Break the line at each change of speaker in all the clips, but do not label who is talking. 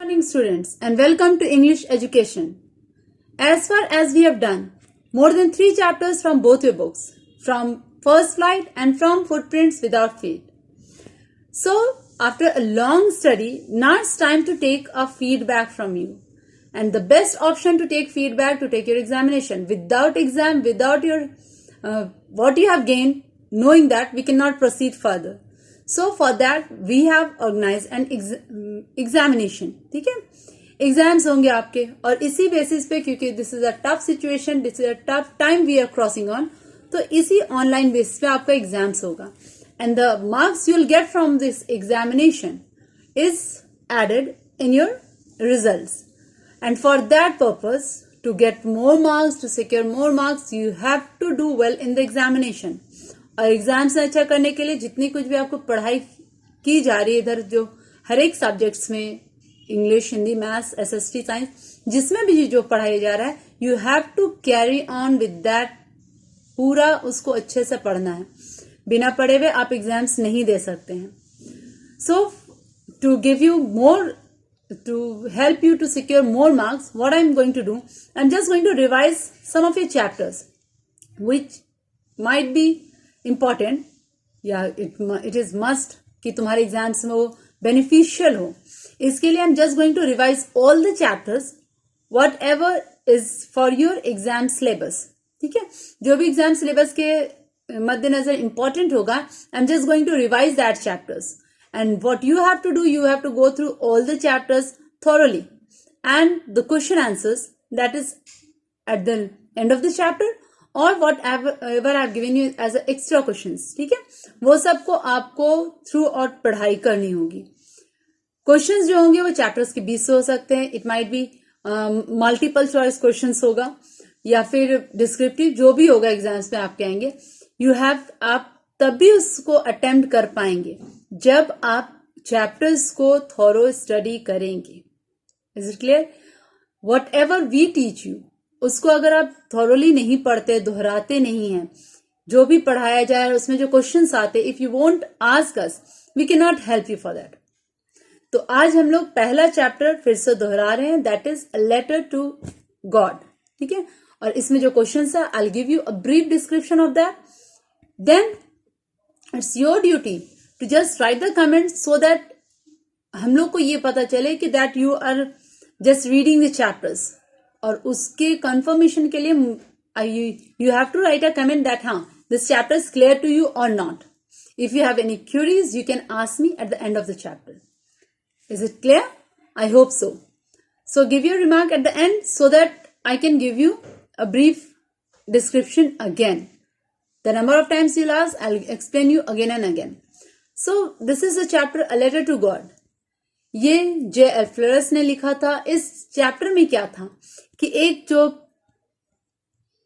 Morning students and welcome to English education. As far as we have done more than 3 chapters from both your books, from First Flight and from Footprints Without Feet. So after a long study, now it's time to take a feedback from you. And the best option to take feedback, to take your examination. Without exam, without your what you have gained, knowing that we cannot proceed further. So for that we have organized an examination. ठीक है, exams होंगे आपके और इसी basis पे, क्योंकि this is a tough situation, this is a tough time we are crossing on, तो इसी ऑनलाइन बेसिस पे आपका एग्जाम्स होगा and the marks you will get from this examination is added in your results. And for that purpose, to get more marks, to secure more marks, you have to do well in the examination. और exams में अच्छा करने के लिए जितनी कुछ भी आपको पढ़ाई की जा रही है इधर, जो हर एक सब्जेक्ट्स में, English, Hindi, maths, SST, science, जिसमें भी जो पढ़ाया जा रहा है, you have to carry on with that. पूरा उसको अच्छे से पढ़ना है. बिना पढ़े हुए आप एग्जाम्स नहीं दे सकते हैं. So to give you more, to help you to secure more marks, what I'm going to do, I'm just going to revise some of your chapters which might be important. It is must कि तुम्हारे exams में वो beneficial हो. इसके लिए I'm just going to revise all the chapters whatever is for your exam syllabus. ठीक है, जो भी एग्जाम सिलेबस के मद्देनजर important होगा, I'm just going to revise that chapters. And what you have to do, you have to go through all the chapters thoroughly. And the question answers, that is at the end of the chapter, or whatever I've given you as extra questions. ठीक है, वो सबको आपको through out पढ़ाई करनी होगी. Questions जो होंगे वो चैप्टर्स के 20 से हो सकते हैं. It might be multiple choice questions होगा या फिर डिस्क्रिप्टिव, जो भी होगा एग्जाम्स में आपके आएंगे. आप तभी उसको अटेम्प्ट कर पाएंगे जब आप चैप्टर्स को थॉरो स्टडी करेंगे. Is it clear? Whatever we teach you, उसको अगर आप थॉरोली नहीं पढ़ते, दोहराते नहीं हैं, जो भी पढ़ाया जाए उसमें जो क्वेश्चंस आते, if you won't ask us, we can not help you for that. तो आज हम लोग पहला चैप्टर फिर से दोहरा रहे हैं, that is a letter to God. ठीक है, और इसमें जो क्वेश्चंस है, I will give you a brief description of that. Then it's your duty to just write the comments so that हम लोग को ये पता चले कि that you are just reading the chapters. और उसके confirmation के लिए you have to write a comment that हाँ, this chapter is clear to you or not. If you have any queries, you can ask me at the end of the chapter. Is it clear? I hope so. So give your remark at the end so that I can give you a brief description again. The number of times you'll ask, I'll explain you again and again. So this is the chapter A Letter to God. ये J.L. Flores ने लिखा था. इस chapter में क्या था कि एक जो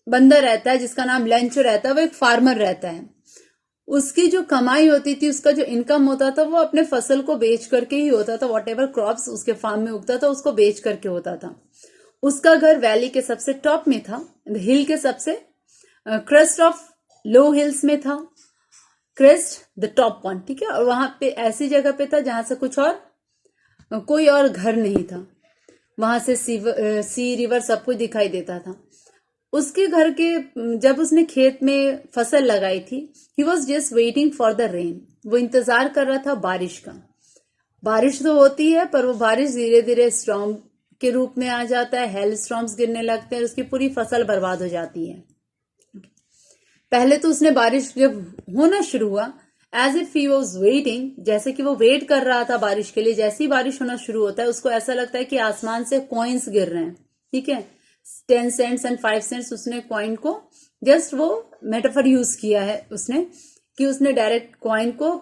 बंदा रहता है जिसका नाम लेंचो रहता है, वो एक फार्मर रहता है. उसकी जो कमाई होती थी, उसका जो इनकम होता था, वो अपने फसल को बेच करके ही होता था. वॉट एवर क्रॉप्स उसके फार्म में उगता था, उसको बेच करके होता था. उसका घर वैली के सबसे टॉप में था, हिल के सबसे क्रेस्ट ऑफ लो हिल्स में था. Crest the top one. ठीक है, और वहां पे ऐसी जगह पे था जहां से कुछ और कोई और घर नहीं था. वहां से सी रिवर सब कुछ दिखाई देता था. उसके घर के जब उसने खेत में फसल लगाई थी, he was just waiting for the rain. वो इंतजार कर रहा था बारिश का. बारिश तो होती है, पर वो बारिश धीरे धीरे स्टॉर्म के रूप में आ जाता है. हेल स्टॉर्म्स गिरने लगते हैं, उसकी पूरी फसल बर्बाद हो जाती है. पहले तो उसने बारिश जब होना शुरू हुआ, as if he was waiting, जैसे कि वो वेट कर रहा था बारिश के लिए. जैसी बारिश होना शुरू होता है, उसको ऐसा लगता है कि आसमान से कॉइन्स गिर रहे हैं. ठीक है, 10 सेंट्स एंड 5 सेंट्स. उसने कॉइन को जस्ट वो मेटाफर यूज किया है उसने, कि उसने डायरेक्ट कॉइन को,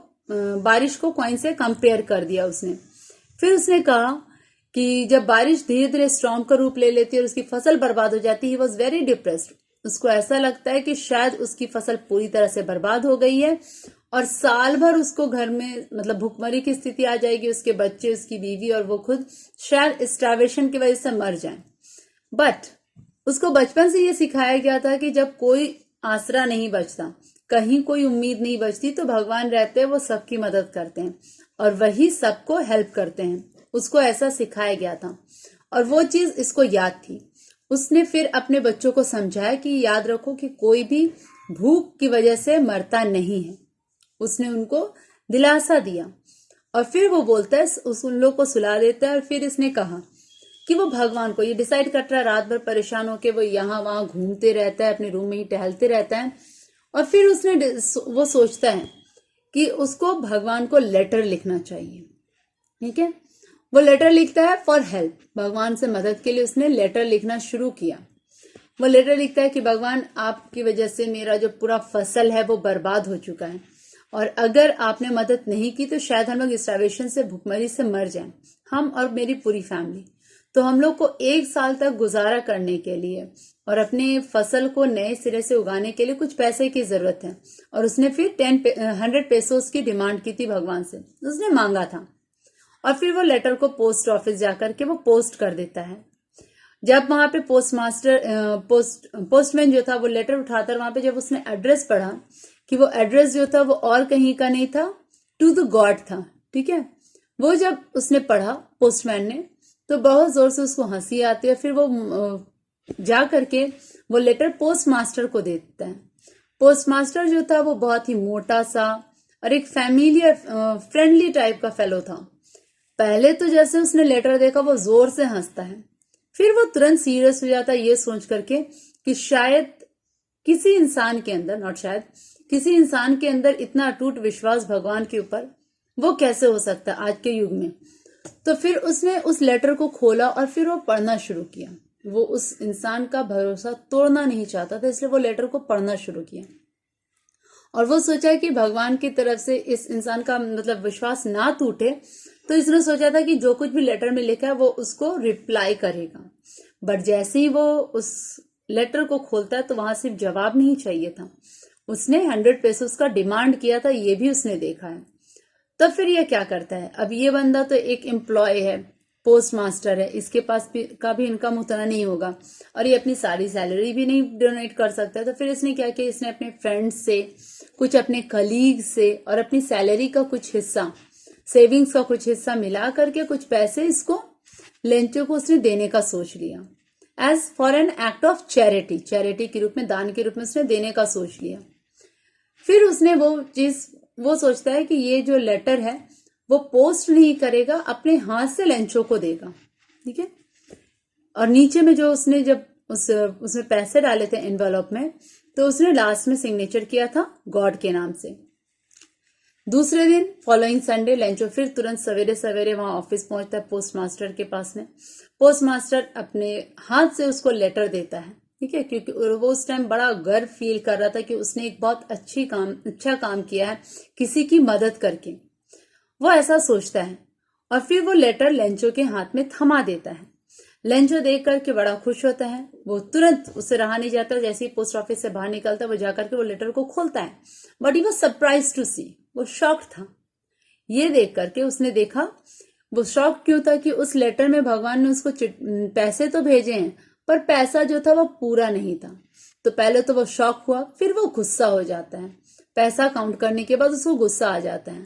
बारिश को कॉइन से कंपेयर कर दिया उसने. फिर उसने कहा कि जब बारिश धीरे धीरे स्टॉर्म का रूप ले लेती है और उसकी फसल बर्बाद हो जाती है, ही वॉज वेरी डिप्रेस्ड. उसको ऐसा लगता है कि शायद उसकी फसल पूरी तरह से बर्बाद हो गई है और साल भर उसको घर में मतलब भूखमरी की स्थिति आ जाएगी. उसके बच्चे, उसकी बीवी और वो खुद शायद स्टार्वेशन की वजह से मर जाएं. बट उसको बचपन से ये सिखाया गया था कि जब कोई आसरा नहीं बचता, कहीं कोई उम्मीद नहीं बचती, तो भगवान रहते हैं, वो सबकी मदद करते हैं और वही सबको हेल्प करते हैं. उसको ऐसा सिखाया गया था और वो चीज इसको याद थी। उसने फिर अपने बच्चों को समझाया कि याद रखो कि कोई भी भूख की वजह से मरता नहीं है। उसने उनको दिलासा दिया और फिर वो बोलता है, उन लोग को सुला देता है और फिर इसने कहा कि वो भगवान को ये डिसाइड करता है, रात भर परेशान होके वो यहाँ वहां घूमते रहता है, अपने रूम में ही टहलते रहता है और फिर वो सोचता है कि उसको भगवान को लेटर लिखना चाहिए। ठीक है, वो लेटर लिखता है फॉर हेल्प, भगवान से मदद के लिए उसने लेटर लिखना शुरू किया। वो लेटर लिखता है कि भगवान, आपकी वजह से मेरा जो पूरा फसल है वो बर्बाद हो चुका है और अगर आपने मदद नहीं की तो शायद हम लोग स्टार्वेशन से, भुखमरी से मर जाएं, हम और मेरी पूरी फैमिली। तो हम लोग को 1 साल तक गुजारा करने के लिए और अपने फसल को नए सिरे से उगाने के लिए कुछ पैसे की जरूरत है। और उसने फिर 100 पेसोस की डिमांड की थी भगवान से, उसने मांगा था। और फिर वो लेटर को पोस्ट ऑफिस जाकर के वो पोस्ट कर देता है। जब वहां पे पोस्टमैन जो था वो लेटर उठाता, वहां पे जब उसने एड्रेस पढ़ा कि वो एड्रेस जो था वो और कहीं का नहीं था, टू द गॉड था। ठीक है, वो जब उसने पढ़ा पोस्टमैन ने तो बहुत जोर से उसको हंसी आती है। फिर वो जा करके वो लेटर पोस्ट मास्टर को दे देता है। पोस्ट मास्टर जो था वो बहुत ही मोटा सा और एक फैमिलियर फ्रेंडली टाइप का फेलो था। पहले तो जैसे उसने लेटर देखा वो जोर से हंसता है, फिर वो तुरंत सीरियस हो जाता है ये सोच करके कि शायद किसी इंसान के अंदर, नॉट शायद, किसी इंसान के अंदर इतना अटूट विश्वास भगवान के ऊपर वो कैसे हो सकता है आज के युग में। तो फिर उसने उस लेटर को खोला और फिर वो पढ़ना शुरू किया। वो उस इंसान का भरोसा तोड़ना नहीं चाहता था, इसलिए वो लेटर को पढ़ना शुरू किया और वो सोचा कि भगवान की तरफ से इस इंसान का मतलब विश्वास ना टूटे, तो इसने सोचा था कि जो कुछ भी लेटर में लिखा है वो उसको रिप्लाई करेगा। बट जैसे ही वो उस लेटर को खोलता है तो वहां सिर्फ जवाब नहीं चाहिए था, उसने 100 पेसोस का डिमांड किया था, ये भी उसने देखा है। तब फिर ये क्या करता है, अब ये बंदा तो एक एम्प्लॉय है, पोस्ट मास्टर है, इसके पास का भी इनकम उतना नहीं होगा और ये अपनी सारी सैलरी भी नहीं डोनेट कर सकता। तो फिर इसने क्या किया, इसने अपने फ्रेंड्स से, कुछ अपने कलीग से और अपनी सैलरी का कुछ हिस्सा, सेविंग्स का कुछ हिस्सा मिला करके कुछ पैसे इसको, लेंचो को उसने देने का सोच लिया। As for an act of charity, charity के रूप में, दान के रूप में उसने देने का सोच लिया। फिर उसने वो सोचता है कि ये जो लेटर है वो पोस्ट नहीं करेगा, अपने हाथ से लेंचो को देगा। ठीक है, और नीचे में जो उसने जब उसमें पैसे डाले थे एनवेलप में, तो उसने लास्ट में सिग्नेचर किया था गॉड के नाम से। दूसरे दिन फॉलोइंग संडे लेंचो फिर तुरंत सवेरे सवेरे वहां ऑफिस पहुंचता है पोस्ट मास्टर के पास में। पोस्ट मास्टर अपने हाथ से उसको लेटर देता है। ठीक है, क्योंकि वो उस टाइम बड़ा गर्व फील कर रहा था कि उसने एक बहुत अच्छा काम किया है किसी की मदद करके, वो ऐसा सोचता है। और फिर वो लेटर लेंचो के हाथ में थमा देता है। लेंचो देख करके बड़ा खुश होता है, वो तुरंत उससे रहा नहीं जाता, जैसे ही पोस्ट ऑफिस से बाहर निकलता है वो जाकर के वो लेटर को खोलता है। But he was surprise to see, वो शॉक्ड था ये देख करके। उसने देखा, वो शॉक क्यों था कि उस लेटर में भगवान ने उसको पैसे तो भेजे हैं पर पैसा जो था वो पूरा नहीं था। तो पहले तो वो शॉक हुआ, फिर वो गुस्सा हो जाता है। पैसा काउंट करने के बाद उसको गुस्सा आ जाता है।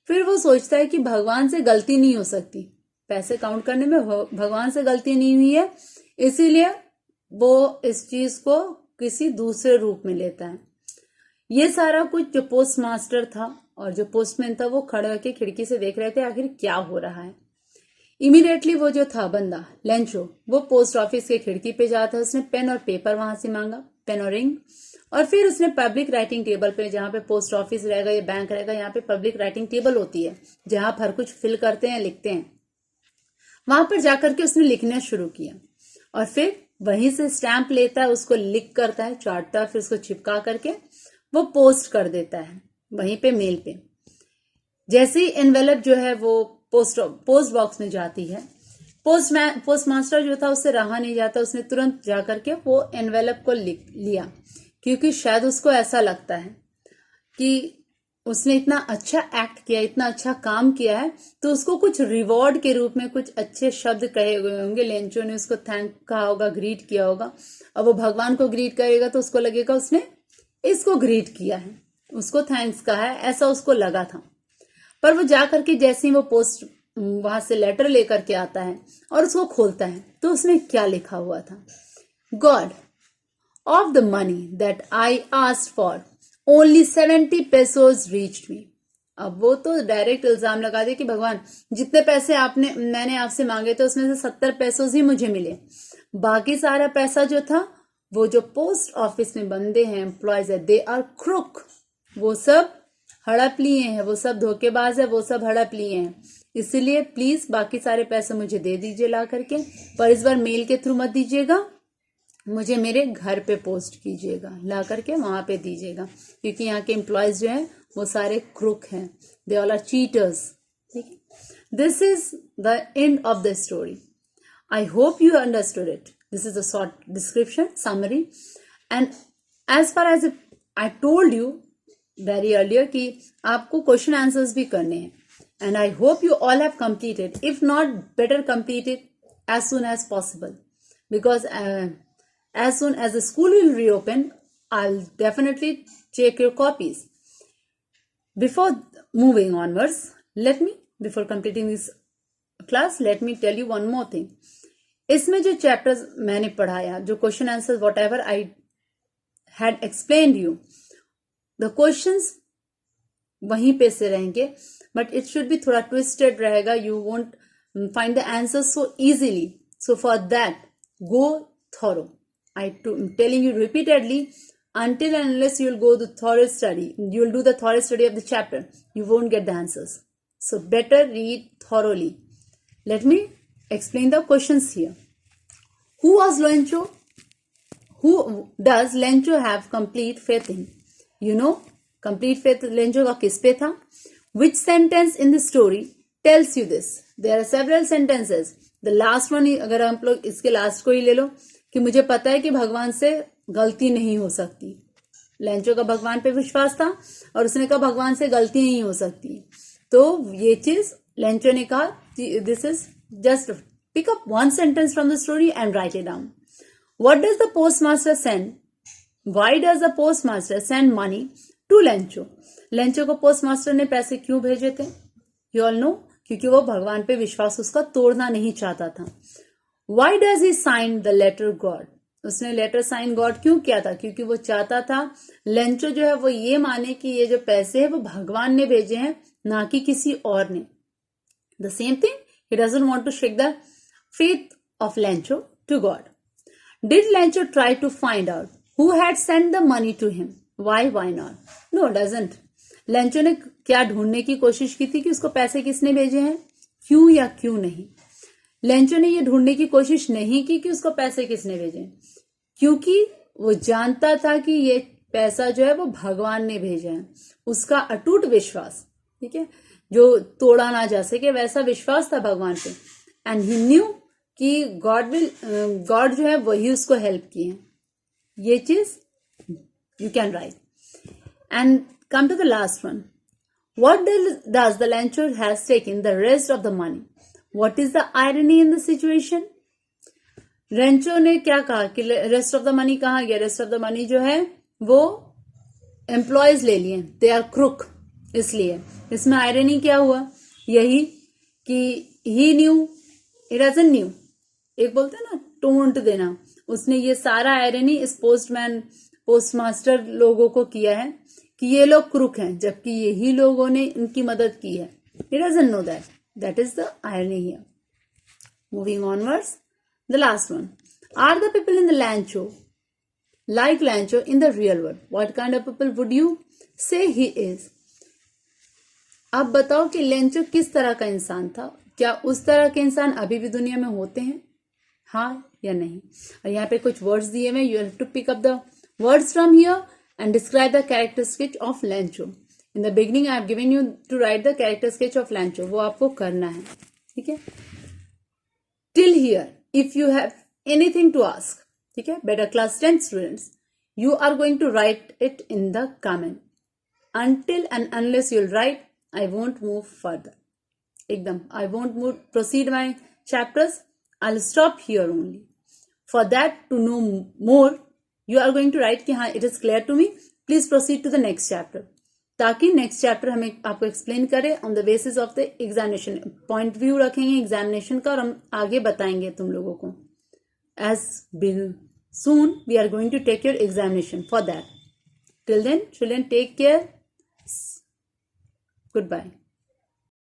फिर वो सोचता है कि भगवान से गलती नहीं हो सकती, पैसे काउंट करने में भगवान से गलती नहीं हुई है, इसीलिए वो इस चीज को किसी दूसरे रूप में लेता है। ये सारा कुछ जो पोस्ट मास्टर था और जो पोस्टमैन था वो खड़े होकर खिड़की से देख रहे थे आखिर क्या हो रहा है। इमीडिएटली वो जो था बंदा लेंचो, वो पोस्ट ऑफिस के खिड़की पे जाता है। उसने पेन और पेपर वहां से मांगा, पेन और इंक, और फिर उसने पब्लिक राइटिंग टेबल पे, जहां पे पोस्ट ऑफिस रहेगा या बैंक रहेगा, यहाँ पे पब्लिक राइटिंग टेबल होती है जहां पर हर कुछ फिल करते हैं, लिखते हैं, वहां पर जाकर के उसने लिखना शुरू किया। और फिर वहीं से स्टैंप लेता है, उसको लिख करता है, चाटता है, फिर उसको चिपका करके वो पोस्ट कर देता है वहीं पे मेल पे। जैसे ही एनवेलप जो है वो पोस्ट बॉक्स में जाती है, पोस्ट मास्टर जो था उससे रहा नहीं जाता, उसने तुरंत जाकर के वो एनवेलप को लिख लिया, क्योंकि शायद उसको ऐसा लगता है कि उसने इतना अच्छा एक्ट किया, इतना अच्छा काम किया है, तो उसको कुछ रिवॉर्ड के रूप में कुछ अच्छे शब्द कहे हुए होंगे। लेंचो ने उसको थैंक कहा होगा, ग्रीट किया होगा, और वो भगवान को ग्रीट करेगा तो उसको लगेगा उसने इसको ग्रीट किया है, उसको थैंक्स कहा है, ऐसा उसको लगा था। पर वो जा करके जैसे ही वो पोस्ट वहां से लेटर लेकर के आता है और उसको खोलता है तो उसमें क्या लिखा हुआ था? God, of the money that I asked for only 70 pesos reached मी। अब वो तो डायरेक्ट इल्जाम लगा दे कि भगवान जितने पैसे मैंने आपसे मांगे थे उसमें से 70 pesos ही मुझे मिले, बाकी सारा पैसा जो था वो जो पोस्ट ऑफिस में बंदे हैं, एम्प्लॉयज है, दे आर क्रुक, वो सब हड़प लिए हैं, वो सब धोखेबाज है, वो सब हड़प लिए हैं। इसीलिए प्लीज बाकी सारे पैसे मुझे दे दीजिए ला करके, पर इस बार मेल के थ्रू मत दीजिएगा, मुझे मेरे घर पे पोस्ट कीजिएगा, ला करके वहां पे दीजिएगा, क्योंकि यहाँ के एम्प्लॉयज जो हैं वो सारे क्रुक हैं, दे ऑल आर चीटर्स। ठीक है, this is the end of the story. I hope you understood it. This is a short description summary, and as far as I told you very earlier कि आपको question answers भी करने हैं, and I hope you all have completed. If not, better complete it as soon as possible, because as soon as the school will reopen, I'll definitely check your copies. Before moving onwards, before completing this class, let me tell you one more thing. इसमें जो chapters मैंने पढ़ाया, जो question answers whatever I had explained you, the questions वहीं पे से रहेंगे, but it should भी थोड़ा ट्विस्टेड रहेगा, you won't find the answer so easily, so for that go thorough. I telling you repeatedly, until and unless you will go the thorough study, you will do the thorough study of the chapter, you won't get the answers. So better read thoroughly. Let me explain the questions here. Who was Lencho? Who does Lencho have complete faith in? You know, complete faith Lencho का किस पे था? Which sentence in the story tells you this? There are several sentences. The last one, अगर हम लोग इसके last को ही ले लो कि मुझे पता है कि भगवान से गलती नहीं हो सकती। लेंचो का भगवान पे विश्वास था और उसने कहा भगवान से गलती नहीं हो सकती, तो ये चीज लेंचो ने कहा, this is just pick up one sentence from the story and write it down. What does the postmaster send? Why does the postmaster send money to Lencho? Lencho को पोस्टमास्टर ने पैसे क्यों भेजे थे? यू ऑल नो, क्योंकि वो भगवान पे विश्वास उसका तोड़ना नहीं चाहता था. Why does he sign the letter God? उसने लेटर साइन गॉड क्यों किया था? क्योंकि वो चाहता था लेंचो जो है वो ये माने कि ये जो पैसे है वो भगवान ने भेजे हैं, ना कि किसी और ने. The same thing, he doesn't want to shake the faith of Lencho to God. Did Lencho try to find out who had send the money to him? Why not? No, doesn't. Lencho ने क्या ढूंढने की कोशिश की थी कि उसको पैसे किसने भेजे हैं, क्यों या क्यों नहीं? लेंचो ने ये ढूंढने की कोशिश नहीं की कि उसको पैसे किसने भेजे, क्योंकि वो जानता था कि ये पैसा जो है वो भगवान ने भेजा है. उसका अटूट विश्वास, ठीक है, जो तोड़ा ना जा सके, वैसा विश्वास था भगवान पे. एंड ही न्यू कि गॉड जो है वही उसको हेल्प किए हैं. ये चीज you can write. And come to the last one. What does the Lencho has taken the rest of the money? What is the irony in the situation? Rancho ने क्या कहा कि रेस्ट ऑफ द मनी कहाँ गया? Rest of the money जो है वो employees ले लिए, दे आर क्रुक. इसलिए इसमें आयरनी क्या हुआ? यही कि ही न्यू, इट डजंट न्यू. एक बोलते हैं ना टोंट देना, उसने ये सारा आयरनी इस पोस्टमास्टर लोगों को किया है कि ये लोग क्रुक हैं, जबकि यही लोगों ने इनकी मदद की है. He doesn't know that. That is the irony here. Moving onwards, the last one. Are the people in the Lencho like Lencho in the real world? What kind of people would you say he is? अब बताओ कि Lencho किस तरह का इंसान था. क्या उस तरह के इंसान अभी भी दुनिया में होते हैं, हाँ या नहीं? और यहाँ पे कुछ वर्ड्स दिए हुए, you have to pick up the words from here and describe the character sketch of Lencho. In the beginning I have given you to write the character sketch of Lencho. वो आपको करना है, ठीक है. Till here, if you have anything to ask, ठीक है, better class 10 students, you are going to write it in the comment. Until and unless you'll write, I won't move further. एकदम, I won't proceed my chapters. I'll stop here only. For that, to know more, you are going to write कि हाँ, it is clear to me. Please proceed to the next chapter. ताकि next chapter हमें आपको explain करे on the basis of the examination. Point view रखेंगे examination का और हम आगे बताएंगे तुम लोगों को। As soon we are going to take your examination. For that, till then children, take care. Goodbye.